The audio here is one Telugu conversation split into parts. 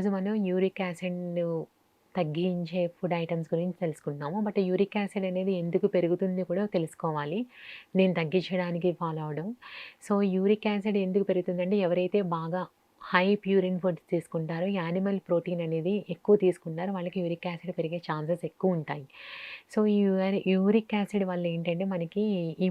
ఈరోజు మనం యూరిక్ యాసిడ్ తగ్గించే ఫుడ్ ఐటెమ్స్ గురించి తెలుసుకుంటున్నాము. బట్ యూరిక్ యాసిడ్ అనేది ఎందుకు పెరుగుతుంది కూడా తెలుసుకోవాలి. నేను తగ్గించడానికి ఫాలో అవ్వడం. సో, యూరిక్ యాసిడ్ ఎందుకు పెరుగుతుందంటే ఎవరైతే బాగా హై ప్యూరిన్ ఫుడ్స్ తీసుకుంటారో, యానిమల్ ప్రోటీన్ అనేది ఎక్కువ తీసుకుంటారో వాళ్ళకి యూరిక్ యాసిడ్ పెరిగే ఛాన్సెస్ ఎక్కువుంటాయి. సో, ఈ యూరిక్ యాసిడ్ వల్ల ఏంటంటే మనకి ఈ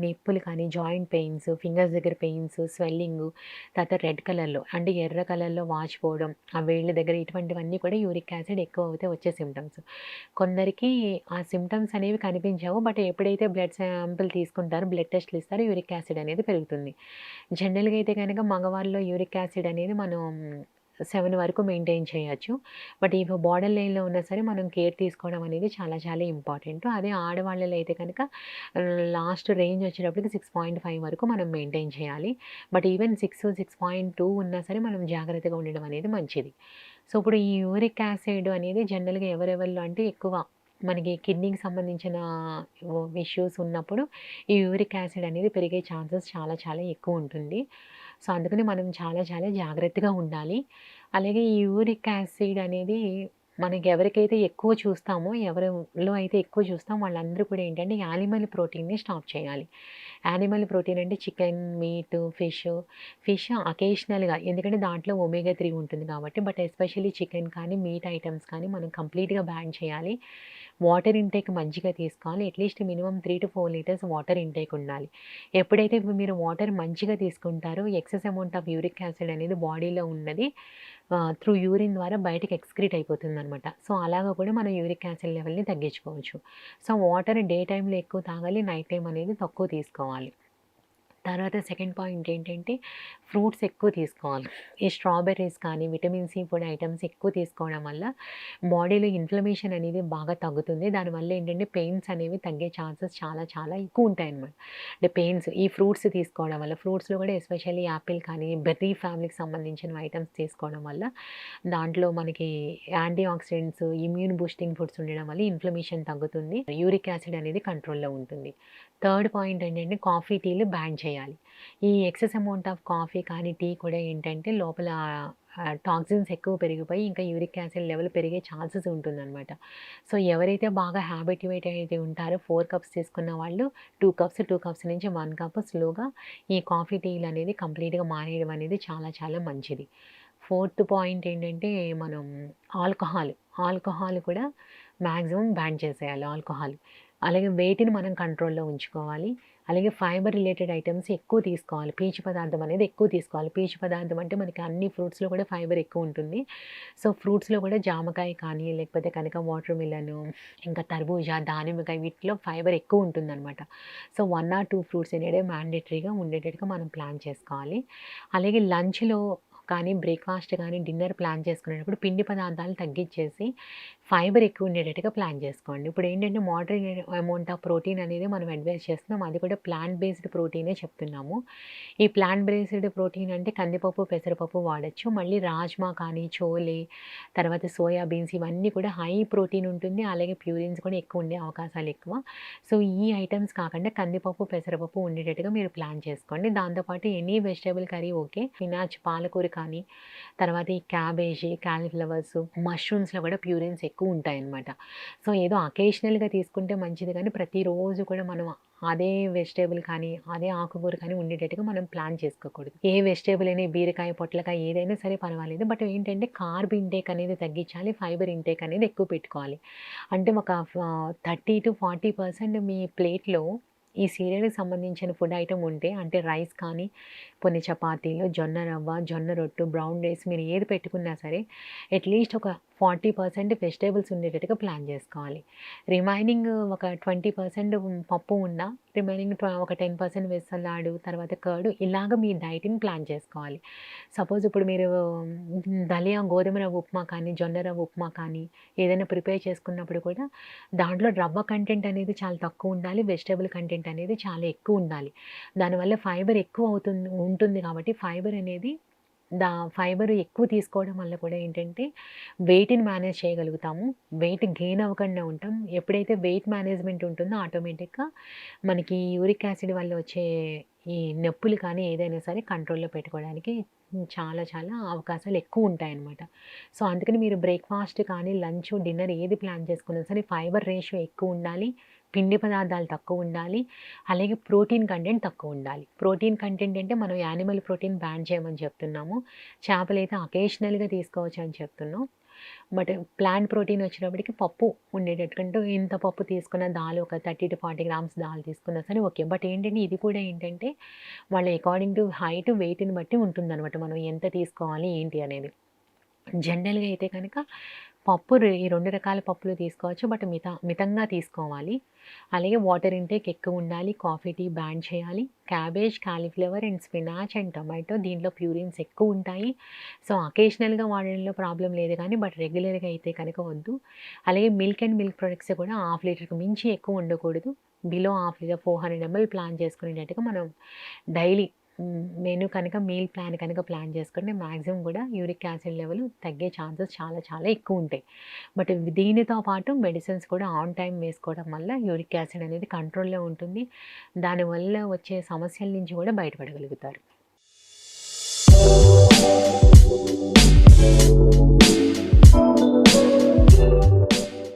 నొప్పులు కానీ, జాయింట్ పెయిన్స్, ఫింగర్స్ దగ్గర పెయిన్స్, స్వెల్లింగు, తర్వాత రెడ్ కలర్‌లో అంటే ఎర్ర కలర్‌లో వాచిపోవడం, ఆ వేళ్ళ దగ్గర ఇటువంటివన్నీ కూడా యూరిక్ యాసిడ్ ఎక్కువ అవుతే వచ్చే సింప్టమ్స్. కొందరికి ఆ సింప్టమ్స్ అనేవి కనిపించవు. బట్ ఎప్పుడైతే బ్లడ్ శాంపిల్ తీసుకుంటారో, బ్లడ్ టెస్ట్‌లు ఇస్తారో యూరిక్ యాసిడ్ అనేది పెరుగుతుంది. జనరల్‌గా అయితే గనక మగవాళ్ళలో యూరిక్ యాసిడ్ అనేది మనం 7 వరకు మెయింటైన్ చేయొచ్చు. బట్ ఇవి బోర్డర్ లైన్‌లో ఉన్నా సరే మనం కేర్ తీసుకోవడం అనేది చాలా చాలా ఇంపార్టెంట్. అదే ఆడవాళ్ళలో అయితే కనుక లాస్ట్ రేంజ్ వచ్చేటప్పటికి 6.5 వరకు మనం మెయింటైన్ చేయాలి. బట్ ఈవెన్ 6, 6.2 ఉన్నా సరే మనం జాగ్రత్తగా ఉండడం అనేది మంచిది. సో, ఇప్పుడు ఈ యూరిక్ యాసిడ్ అనేది జనరల్‌గా ఎవరెవరిలో అంటే ఎక్కువ మనకి కిడ్నీకి సంబంధించిన ఇష్యూస్ ఉన్నప్పుడు ఈ యూరిక్ యాసిడ్ అనేది పెరిగే ఛాన్సెస్ చాలా చాలా ఎక్కువుంటుంది. సో, అందుకని మనం చాలా చాలా జాగ్రత్తగా ఉండాలి. అలాగే ఈ యూరిక్ యాసిడ్ అనేది మనకి ఎవరికైతే ఎక్కువ చూస్తామో, ఎవరిలో అయితే ఎక్కువ చూస్తామో వాళ్ళందరూ కూడా ఏంటంటే యానిమల్ ప్రోటీన్‌ని స్టాప్ చేయాలి. యానిమల్ ప్రోటీన్ అంటే చికెన్, మీట్, ఫిష్ అకేషనల్‌గా ఎందుకంటే దాంట్లో ఒమేగా 3 ఉంటుంది కాబట్టి. బట్ ఎస్పెషల్లీ చికెన్ కానీ, మీట్ ఐటెమ్స్ కానీ మనం కంప్లీట్‌గా బ్యాన్ చేయాలి. వాటర్ ఇంటేక్ మంచిగా తీసుకోవాలి. At least minimum 3-4 litres water intake ఉండాలి. ఎప్పుడైతే మీరు వాటర్ మంచిగా తీసుకుంటారో excess amount of uric acid అనేది బాడీలో ఉన్నది త్రూ యూరిన్ ద్వారా బయటకి ఎక్స్‌క్రీట్ అయిపోతుందనమాట. సో, అలాగా కూడా మనం యూరిక్ యాసిడ్ లెవెల్‌ని తగ్గించుకోవచ్చు. సో, వాటర్ డే టైమ్‌లో ఎక్కువ తాగాలి. నైట్ టైమ్ అనేది తక్కువ తీసుకోవాలి. తర్వాత సెకండ్ పాయింట్ ఏంటంటే ఫ్రూట్స్ ఎక్కువ తీసుకోవాలి. ఈ స్ట్రాబెర్రీస్ కానీ, విటమిన్ సి ఫుడ్ ఐటెమ్స్ ఎక్కువ తీసుకోవడం వల్ల బాడీలో ఇన్‌ఫ్లమేషన్ అనేది బాగా తగ్గుతుంది. దానివల్ల ఏంటంటే పెయిన్స్ అనేవి తగ్గే ఛాన్సెస్ చాలా చాలా ఎక్కువుంటాయన్నమాట. అంటే పెయిన్స్ ఈ ఫ్రూట్స్ తీసుకోవడం వల్ల ఫ్రూట్స్‌లో కూడా ఎస్పెషల్లీ యాపిల్ కానీ, బెర్రీ ఫ్యామిలీకి సంబంధించిన ఐటెమ్స్ తీసుకోవడం వల్ల దాంట్లో మనకి antioxidants, immune boosting foods ఉండడం వల్ల ఇన్‌ఫ్లమేషన్ తగ్గుతుంది. యూరిక్ యాసిడ్ అనేది కంట్రోల్‌లో ఉంటుంది. థర్డ్ పాయింట్ ఏంటంటే కాఫీ, టీలు బ్యాన్ చేయాలి. ఈ ఎక్సెస్ అమౌంట్ ఆఫ్ కాఫీ కానీ, టీ కూడా ఏంటంటే లోపల టాక్సిన్స్ ఎక్కువ పెరిగిపోయి ఇంకా యూరిక్ యాసిడ్ లెవెల్ పెరిగే ఛాన్సెస్ ఉంటుందనమాట. సో, ఎవరైతే బాగా హ్యాబిట్యుయేట్ అయితే ఉంటారో 4 కప్స్ తీసుకున్న వాళ్ళు 2 కప్స్ నుంచి 1 కప్ స్లోగా ఈ కాఫీ, టీలు అనేది కంప్లీట్‌గా మానేయడం అనేది చాలా చాలా మంచిది. ఫోర్త్ పాయింట్ ఏంటంటే మనం ఆల్కహాల్. ఆల్కహాల్ కూడా మాక్సిమం బ్యాన్ చేసేయాలి ఆల్కహాల్. అలాగే వెయిట్‌ని మనం కంట్రోల్‌లో ఉంచుకోవాలి. అలాగే ఫైబర్ రిలేటెడ్ ఐటెమ్స్ ఎక్కువ తీసుకోవాలి. పీచు పదార్థం అనేది ఎక్కువ తీసుకోవాలి. పీచు పదార్థం అంటే మనకి అన్ని ఫ్రూట్స్‌లో కూడా ఫైబర్ ఎక్కువ ఉంటుంది. సో, ఫ్రూట్స్‌లో కూడా జామకాయ కానీ, లేకపోతే కనుక వాటర్ మిలను, ఇంకా తర్బూజా, దానిమ్మకాయ వీటిలో ఫైబర్ ఎక్కువ ఉంటుందనమాట. సో, 1 ఆర్ 2 ఫ్రూట్స్ అనేవి మ్యాండేటరీగా ఉండేటట్టుగా మనం ప్లాన్ చేసుకోవాలి. అలాగే లంచ్‌లో కానీ, బ్రేక్‌ఫాస్ట్ కానీ, డిన్నర్ ప్లాన్ చేసుకునేటప్పుడు పిండి పదార్థాలు తగ్గిచ్చేసి ఫైబర్ ఎక్కువ ఉండేటట్టుగా ప్లాన్ చేసుకోండి. ఇప్పుడేంటంటే మోడరేట్ అమౌంట్ ఆఫ్ ప్రోటీన్ అనేది మనం అడ్వైస్ చేస్తున్నాం. అది కూడా ప్లాంట్ బేస్డ్ ప్రోటీనే చెప్తున్నాము. ఈ ప్లాంట్ బేస్డ్ ప్రోటీన్ అంటే కందిపప్పు, పెసరపప్పు వాడొచ్చు. మళ్ళీ రాజ్మా కానీ, చోలే, తర్వాత సోయా బీన్స్ ఇవన్నీ కూడా హై ప్రోటీన్ ఉంటుంది. అలాగే ప్యూరిన్స్ కూడా ఎక్కువ ఉండే అవకాశాలు ఎక్కువ. సో, ఈ ఐటెమ్స్ కాకుండా కందిపప్పు, పెసరపప్పు ఉండేటట్టుగా మీరు ప్లాన్ చేసుకోండి. దాంతోపాటు any vegetable curry okay. Spinach, పాలకూర కానీ, తర్వాత ఈ క్యాబేజీ, కాలీఫ్లవర్స్, మష్రూమ్స్‌లో కూడా ప్యూరిన్స్ ఎక్కువుంటాయన్నమాట. సో, ఏదో అకేషనల్‌గా తీసుకుంటే మంచిది గానీ, ప్రతిరోజు కూడా మనం అదే వెజిటబుల్ కానీ, అదే ఆకుకూర కానీ ఉండేటట్టుగా మనం ప్లాన్ చేసుకోకూడదు. ఏ వెజిటబుల్ అయినా బీరకాయ, పొట్లకాయ ఏదైనా సరే పర్వాలేదు. బట్ ఏంటంటే కార్బ్ ఇంటేక్ అనేది తగ్గించాలి. ఫైబర్ ఇంటేక్ అనేది ఎక్కువ పెట్టుకోవాలి. అంటే ఒక 30-40% మీ ప్లేట్‌లో ఈ సీరియల్‌కి సంబంధించిన ఫుడ్ ఐటెమ్ ఉంటే అంటే రైస్ కానీ, కొన్ని చపాతీలు, జొన్న రవ్వ, జొన్న రొట్టు, బ్రౌన్ రైస్ మీరు ఏది పెట్టుకున్నా సరే అట్‌లీస్ట్ ఒక 40% వెజిటబుల్స్ ఉండేటట్టుగా ప్లాన్ చేసుకోవాలి. రిమైనింగ్ ఒక 20% పప్పు ఉన్నా, రిమైనింగ్ ఒక 10% వెసలాడు, తర్వాత కర్డ్ ఇలాగ మీ డైట్‌ని ప్లాన్ చేసుకోవాలి. సపోజ్ ఇప్పుడు మీరు దలియా గోధుమ రవ్వ ఉప్మా కానీ, జొన్న రవ్వ ఉప్మా కానీ ఏదైనా ప్రిపేర్ చేసుకున్నప్పుడు కూడా దాంట్లో రవ్వ కంటెంట్ అనేది చాలా తక్కువ ఉండాలి. వెజిటబుల్ కంటెంట్ అనేది చాలా ఎక్కువ ఉండాలి. దానివల్ల ఫైబర్ ఎక్కువ ఉంటుంది కాబట్టి ఫైబర్ అనేది ఫైబర్ ఎక్కువ తీసుకోవడం వల్ల కూడా ఏంటంటే వెయిట్‌ని మేనేజ్ చేయగలుగుతాము. వెయిట్ గెయిన్ అవ్వకుండా ఉంటాం. ఎప్పుడైతే వెయిట్ మేనేజ్‌మెంట్ ఉంటుందో ఆటోమేటిక్‌గా మనకి యూరిక్ యాసిడ్ వల్ల వచ్చే ఈ నొప్పులు కానీ ఏదైనా సరే కంట్రోల్‌లో పెట్టుకోవడానికి చాలా చాలా అవకాశాలు ఎక్కువుంటాయన్నమాట. సో, అందుకని మీరు బ్రేక్‌ఫాస్ట్ కానీ, లంచ్, డిన్నర్ ఏది ప్లాన్ చేసుకున్నా సరే ఫైబర్ రేషియో ఎక్కువుండాలి. పిండి పదార్థాలు తక్కువుండాలి. అలాగే ప్రోటీన్ కంటెంట్ తక్కువుండాలి. ప్రోటీన్ కంటెంట్ అంటే మనం యానిమల్ ప్రోటీన్ బ్యాన్ చేయమని చెప్తున్నాము. చేపలైతే అకేషనల్‌గా తీసుకోవచ్చు అని చెప్తున్నాం. బట్ ప్లాంట్ ప్రోటీన్ వచ్చినప్పటికి పప్పు ఉండేటట్టుకంటూ ఇంత పప్పు తీసుకున్న దాల్ ఒక 30-40 గ్రామ్స్ దాల్ తీసుకున్నా సరే ఓకే. బట్ ఏంటంటే ఇది కూడా ఏంటంటే వాళ్ళ అకార్డింగ్ టు హైట్, వెయిట్‌ని బట్టి ఉంటుందనమాట. మనం ఎంత తీసుకోవాలి ఏంటి అనేది. జనరల్‌గా అయితే కనుక ఈ 2 రకాల పప్పులు తీసుకోవచ్చు. బట్ మితంగా తీసుకోవాలి. అలాగే వాటర్ ఇంటేక్ ఎక్కువుండాలి. కాఫీ, టీ బ్యాన్ చేయాలి. Cabbage, cauliflower and spinach and tomato దీంట్లో ప్యూరిన్స్ ఎక్కువుంటాయి. సో, అకేషనల్‌గా వాడడంలో ప్రాబ్లమ్ లేదు కానీ, బట్ రెగ్యులర్‌గా అయితే కనుక వద్దు. అలాగే మిల్క్ అండ్ మిల్క్ ప్రొడక్ట్స్ కూడా హాఫ్ లీటర్‌కి మించి ఎక్కువ ఉండకూడదు. Below half litre 400 ML plan చేసుకునేటట్టుగా మనం డైలీ మెను కనుక మీల్ ప్లాన్ కనుక ప్లాన్ చేసుకుంటే మాక్సిమం కూడా యూరిక్ యాసిడ్ లెవెల్ తగ్గే ఛాన్సెస్ చాలా చాలా ఎక్కువుంటాయి. బట్ దీనితో పాటు మెడిసిన్స్ కూడా ఆన్ టైమ్ వేసుకోవడం వల్ల యూరిక్ యాసిడ్ అనేది కంట్రోల్‌లో ఉంటుంది. దానివల్ల వచ్చే సమస్యల నుంచి కూడా బయటపడగలుగుతారు.